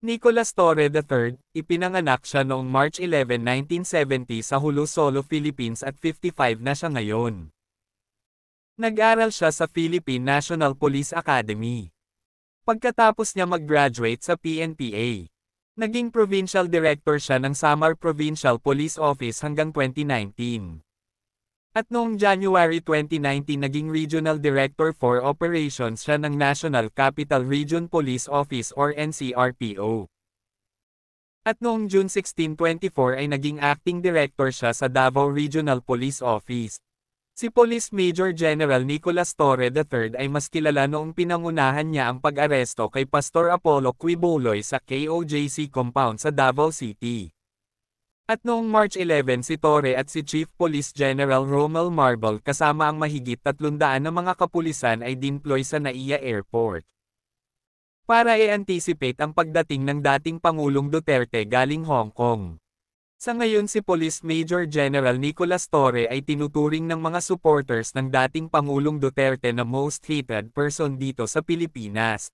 Nicolas Torre III, ipinanganak siya noong March 11, 1970 sa Hulu Solo, Philippines at 55 na siya ngayon. Nag-aral siya sa Philippine National Police Academy. Pagkatapos niya mag-graduate sa PNPA, naging provincial director siya ng Samar Provincial Police Office hanggang 2019. At noong January 2019 naging Regional Director for Operations siya ng National Capital Region Police Office or NCRPO. At noong June 16, 2024 ay naging Acting Director siya sa Davao Regional Police Office. Si Police Major General Nicolas Torre III ay mas kilala noong pinangunahan niya ang pag-aresto kay Pastor Apollo Quiboloy sa KOJC compound sa Davao City. At noong March 11 si Torre at si Chief Police General Romel Marbal kasama ang mahigit 300 na mga kapulisan ay dinploy sa NAIA Airport. Para i-anticipate ang pagdating ng dating Pangulong Duterte galing Hong Kong. Sa ngayon si Police Major General Nicolas Torre ay tinuturing ng mga supporters ng dating Pangulong Duterte na most hated person dito sa Pilipinas.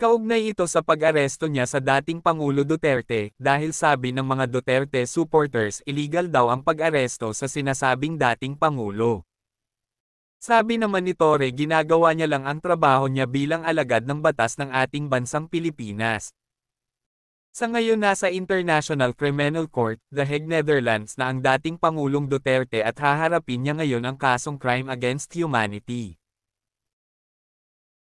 Kaugnay ito sa pag-aresto niya sa dating Pangulo Duterte, dahil sabi ng mga Duterte supporters illegal daw ang pag-aresto sa sinasabing dating Pangulo. Sabi naman ni Torre ginagawa niya lang ang trabaho niya bilang alagad ng batas ng ating bansang Pilipinas. Sa ngayon nasa International Criminal Court, The Hague, Netherlands na ang dating Pangulong Duterte at haharapin niya ngayon ang kasong crime against humanity.